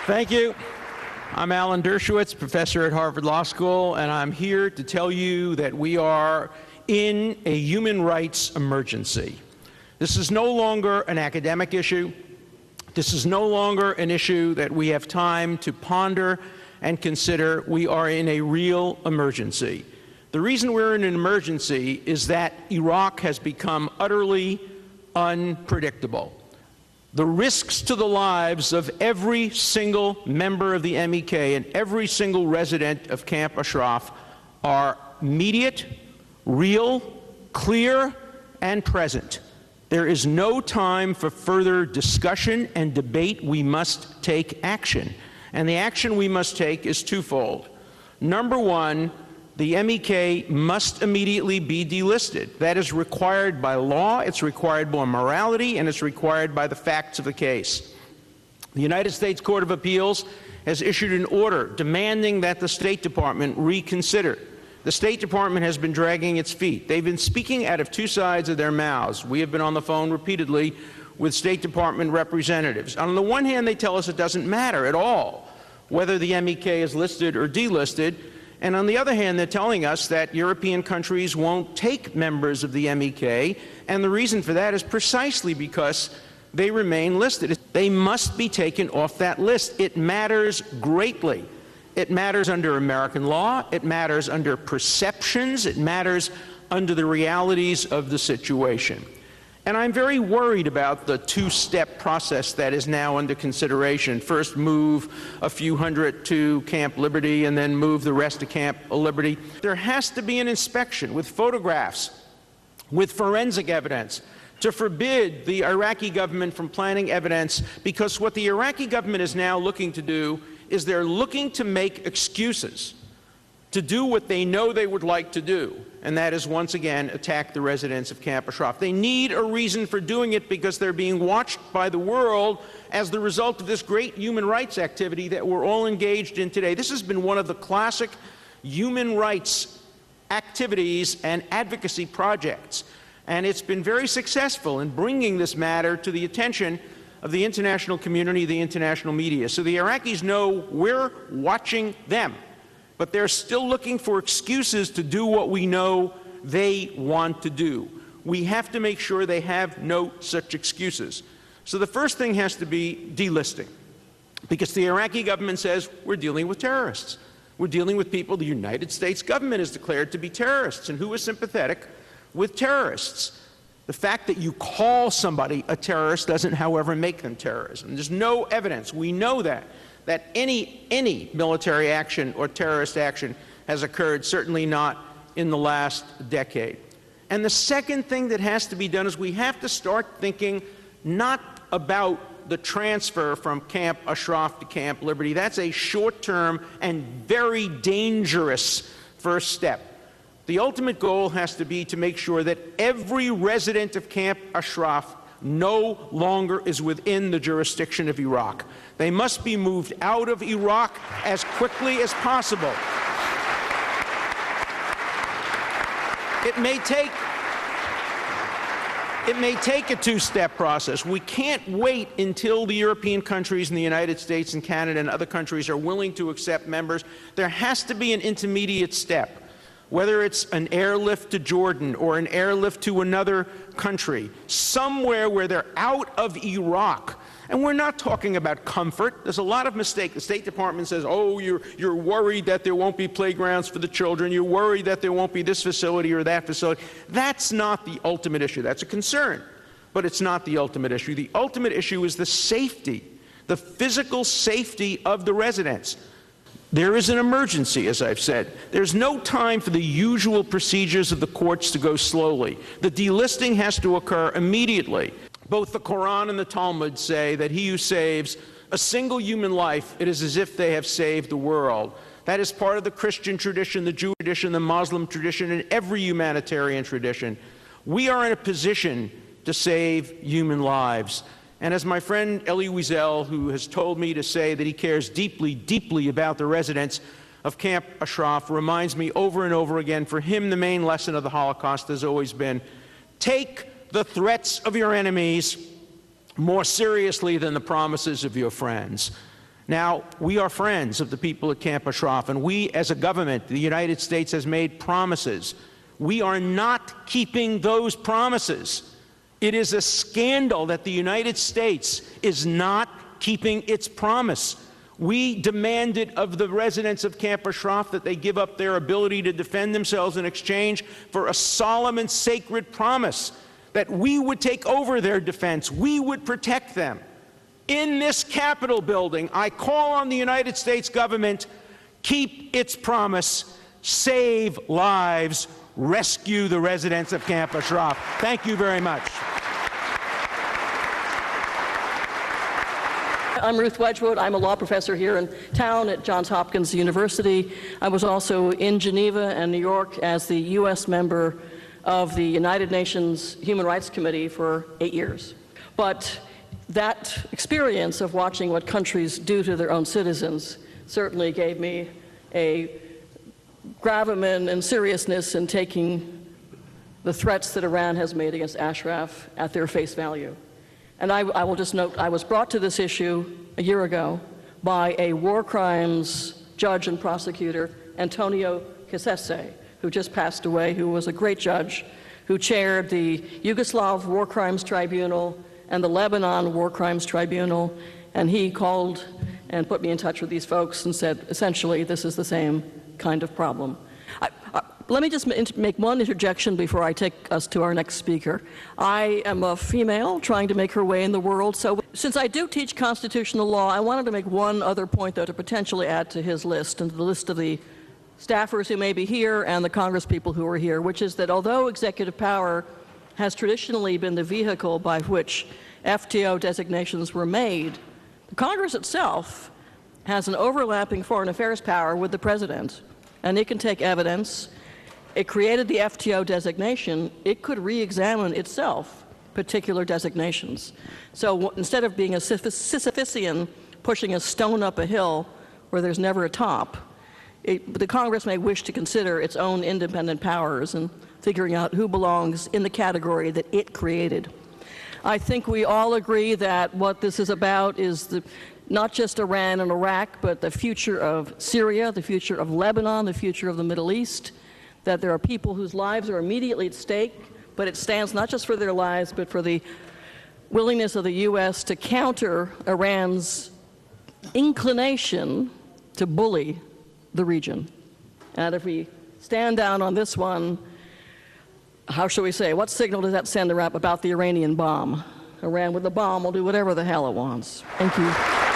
Thank you. I'm Allan Dershowitz, professor at Harvard Law School, and I'm here to tell you that we are in a human rights emergency. This is no longer an academic issue. This is no longer an issue that we have time to ponder and consider. We are in a real emergency. The reason we're in an emergency is that Iraq has become utterly unpredictable. The risks to the lives of every single member of the MEK and every single resident of Camp Ashraf are immediate, real, clear, and present. There is no time for further discussion and debate. We must take action. And the action we must take is twofold. Number one, the MEK must immediately be delisted. That is required by law, it's required by morality, and it's required by the facts of the case. The United States Court of Appeals has issued an order demanding that the State Department reconsider. The State Department has been dragging its feet. They've been speaking out of two sides of their mouths. We have been on the phone repeatedly with State Department representatives. On the one hand, they tell us it doesn't matter at all whether the MEK is listed or delisted. And on the other hand, they're telling us that European countries won't take members of the MEK, and the reason for that is precisely because they remain listed. They must be taken off that list. It matters greatly. It matters under American law, it matters under perceptions, it matters under the realities of the situation. And I'm very worried about the two-step process that is now under consideration. First, move a few hundred to Camp Liberty, and then move the rest to Camp Liberty. There has to be an inspection with photographs, with forensic evidence, to forbid the Iraqi government from planting evidence, because what the Iraqi government is now looking to do is they're looking to make excuses to do what they know they would like to do, and that is once again attack the residents of Camp Ashraf. They need a reason for doing it because they're being watched by the world as the result of this great human rights activity that we're all engaged in today. This has been one of the classic human rights activities and advocacy projects, and it's been very successful in bringing this matter to the attention of the international community, the international media. So the Iraqis know we're watching them, but they're still looking for excuses to do what we know they want to do. We have to make sure they have no such excuses. So the first thing has to be delisting, because the Iraqi government says we're dealing with terrorists. We're dealing with people the United States government has declared to be terrorists, and who is sympathetic with terrorists. The fact that you call somebody a terrorist doesn't, however, make them terrorists. And there's no evidence, we know that any military action or terrorist action has occurred, certainly not in the last decade. And the second thing that has to be done is we have to start thinking not about the transfer from Camp Ashraf to Camp Liberty. That's a short-term and very dangerous first step. The ultimate goal has to be to make sure that every resident of Camp Ashraf no longer is within the jurisdiction of Iraq. They must be moved out of Iraq as quickly as possible. It may take a two-step process. We can't wait until the European countries and the United States and Canada and other countries are willing to accept members. There has to be an intermediate step. Whether it's an airlift to Jordan or an airlift to another country, somewhere where they're out of Iraq. And we're not talking about comfort. There's a lot of mistake. The State Department says, oh, you're worried that there won't be playgrounds for the children. You're worried that there won't be this facility or that facility. That's not the ultimate issue. That's a concern, but it's not the ultimate issue. The ultimate issue is the safety, the physical safety of the residents. There is an emergency, as I've said. There's no time for the usual procedures of the courts to go slowly. The delisting has to occur immediately. Both the Quran and the Talmud say that he who saves a single human life, it is as if they have saved the world. That is part of the Christian tradition, the Jewish tradition, the Muslim tradition, and every humanitarian tradition. We are in a position to save human lives. And as my friend Elie Wiesel, who has told me to say that he cares deeply, deeply about the residents of Camp Ashraf, reminds me over and over again, for him the main lesson of the Holocaust has always been, take the threats of your enemies more seriously than the promises of your friends. Now, we are friends of the people at Camp Ashraf, and we, as a government, the United States has made promises. We are not keeping those promises. It is a scandal that the United States is not keeping its promise. We demanded of the residents of Camp Ashraf that they give up their ability to defend themselves in exchange for a solemn and sacred promise that we would take over their defense, we would protect them. In this Capitol building, I call on the United States government, keep its promise, save lives, rescue the residents of Camp Ashraf. Thank you very much. I'm Ruth Wedgewood. I'm a law professor here in town at Johns Hopkins University. I was also in Geneva and New York as the U.S. member of the United Nations Human Rights Committee for 8 years. But that experience of watching what countries do to their own citizens certainly gave me a gravamen and seriousness in taking the threats that Iran has made against Ashraf at their face value. And I will just note, I was brought to this issue a year ago by a war crimes judge and prosecutor, Antonio Cassese, who just passed away, who was a great judge, who chaired the Yugoslav War Crimes Tribunal and the Lebanon War Crimes Tribunal, and he called and put me in touch with these folks and said, essentially, this is the same kind of problem. Let me just make one interjection before I take us to our next speaker. I am a female trying to make her way in the world, so since I do teach constitutional law, I wanted to make one other point, though, to potentially add to his list and to the list of the staffers who may be here and the congresspeople who are here, which is that although executive power has traditionally been the vehicle by which FTO designations were made, the Congress itself has an overlapping foreign affairs power with the president, and it can take evidence. It created the FTO designation. It could re-examine itself particular designations. So instead of being a Sisyphean pushing a stone up a hill where there's never a top, the Congress may wish to consider its own independent powers and figuring out who belongs in the category that it created. I think we all agree that what this is about is not just Iran and Iraq, but the future of Syria, the future of Lebanon, the future of the Middle East, that there are people whose lives are immediately at stake, but it stands not just for their lives, but for the willingness of the U.S. to counter Iran's inclination to bully the region. And if we stand down on this one, how shall we say, what signal does that send about the Iranian bomb? Iran with the bomb will do whatever the hell it wants. Thank you.